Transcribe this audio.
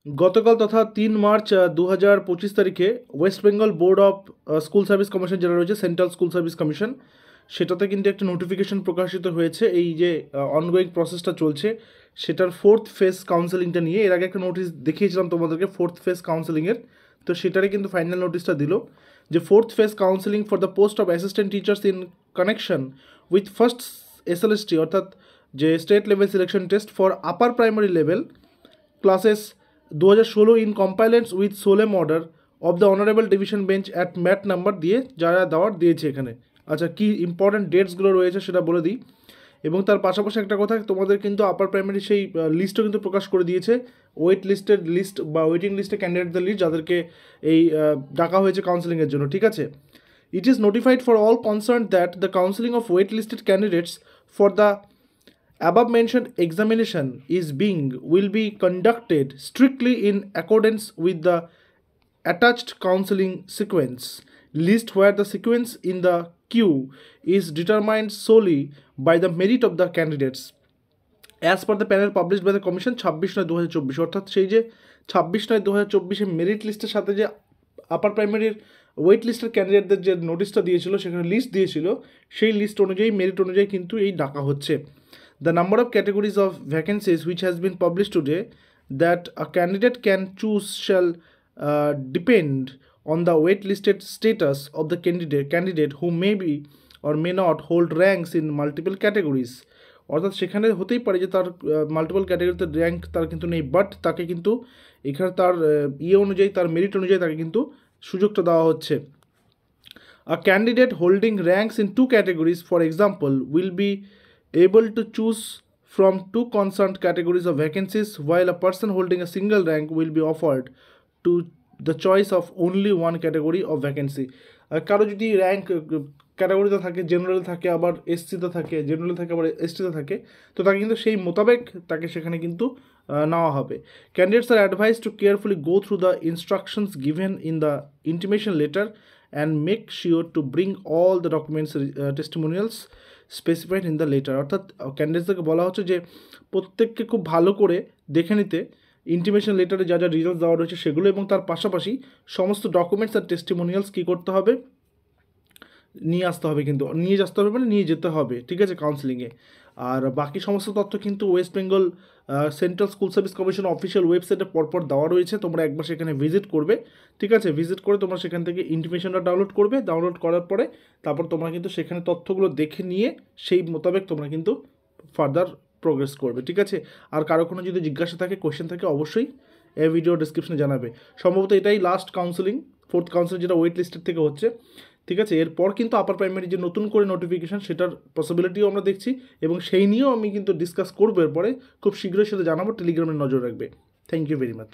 গতকাল তথা 3 মার্চ 2025 তারিখে West Bengal board of school service commission যেটা রয়েছে, সেন্ট্রাল স্কুল সার্ভিস কমিশন, সেটাতে কিন্তু একটা নোটিফিকেশন প্রকাশিত হয়েছে। এই যে অনগোয়িং প্রসেসটা চলছে সেটার 4th ফেজ কাউন্সেলিংটা নিয়ে। এর আগে একটা নোটিশ দেখিয়েছিলাম তোমাদেরকে 4th ফেজ কাউন্সেলিংয়ের, তো সেটারই কিন্তু ফাইনাল নোটিশটা দিল যে 4th phase counselling for the post of assistant teachers in connection with first SLST, অর্থাৎ যে state level selection test for upper primary level classes 2016 in compliance with solemn order of the honourable division bench at MAT number দিয়ে যারা দেওয়ার দিয়েছে এখানে। আচ্ছা, কী important ডেটসগুলো রয়েছে সেটা বলে দিই। এবং তার পাশাপাশি একটা কথা, তোমাদের কিন্তু আপার প্রাইমারি সেই লিস্টও কিন্তু প্রকাশ করে দিয়েছে, ওয়েট লিস্টের লিস্ট বা ওয়েটিং লিস্টে ক্যান্ডিডেটদের লিস্ট যাদেরকে এই ডাকা হয়েছে কাউন্সেলিংয়ের জন্য। ঠিক আছে, it is notified for all concern that the counselling of wait listed candidates for the above mentioned examination will be conducted strictly in accordance with the attached counseling sequence list, where the sequence in the queue is determined solely by the merit of the candidates as per the panel published by the commission 26/9/2024। অর্থাৎ সেই যে 26/9/2024 merit লিস্টের সাথে যে আপার প্রাইমারির wait লিস্টের ক্যান্ডিডেটদের যে নোটিশটা দিয়েছিল, সেখানে লিস্ট দিয়েছিল, সেই লিস্ট অনুযায়ী মেরিট অনুযায়ী কিন্তু এই ডাকা হচ্ছে। The number of categories of vacancies which has been published today that a candidate can choose shall depend on the wait-listed status of the candidate who may be or may not hold ranks in multiple categories। অর্থাৎ সেখানে হতেই পারে যে তার multiple ক্যাটাগরিতে rank তার কিন্তু নেই, বাট তাকে কিন্তু এখানে তার অনুযায়ী, তার মেরিট অনুযায়ী তাকে কিন্তু সুযোগটা দেওয়া হচ্ছে। A candidate holding ranks in 2 categories, for example, will be able to choose from 2 concerned categories of vacancies, while a person holding a single rank will be offered to the choice of only 1 category of vacancy। কারো যদি rank ক্যাটাগরিতে থাকে, general থাকে, আবার এসসিতে থাকে, general থাকে, আবার এসটিতে থাকে, তো তাকে কিন্তু সেই মোতাবেক তাকে সেখানে কিন্তু নেওয়া হবে। Candidates are advise to carefully go through the instructions given in the intimation letter and make sure to bring all the documents testimonials specified in the letter. অর্থাৎ ক্যান্ডিডেটসদেরকে বলা হচ্ছে যে প্রত্যেককে খুব ভালো করে দেখে নিতে ইন্টিমেশন লেটারে যা যা ডিটেলস দেওয়া রয়েছে সেগুলো, এবং তার পাশাপাশি সমস্ত ডকুমেন্টস আর টেস্টিমোনিয়ালস কী করতে হবে, নিয়ে আসতে হবে, কিন্তু নিয়ে আসতে হবে মানে নিয়ে যেতে হবে। ঠিক আছে, কাউন্সিলিংয়ে। আর বাকি সমস্ত তথ্য কিন্তু West Bengal central school service commission official ওয়েবসাইটে পরপর দেওয়া রয়েছে, তোমরা একবার সেখানে ভিজিট করবে। ঠিক আছে, ভিজিট করে তোমরা সেখান থেকে ইনফরমেশনটা ডাউনলোড করবে। ডাউনলোড করার পরে তারপর তোমরা কিন্তু সেখানে তথ্যগুলো দেখে নিয়ে সেই মোতাবেক তোমরা কিন্তু ফার্দার প্রোগ্রেস করবে। ঠিক আছে, আর কারো কোনো যদি জিজ্ঞাসা থাকে, কোয়েশ্চেন থাকে, অবশ্যই এই ভিডিও ডিসক্রিপশনে জানাবে। সম্ভবত এটাই লাস্ট কাউন্সেলিং, 4th কাউন্সেলিং যেটা ওয়েট লিস্টের থেকে হচ্ছে। ঠিক আছে, এরপর কিন্তু আপার প্রাইমারি যে নতুন করে নোটিফিকেশান, সেটার পসিবিলিটিও আমরা দেখছি, এবং সেই নিয়েও আমি কিন্তু ডিসকাস করবো এরপরে, খুব শীঘ্রই সেটা জানাবো। টেলিগ্রামে নজর রাখবে। Thank you very much.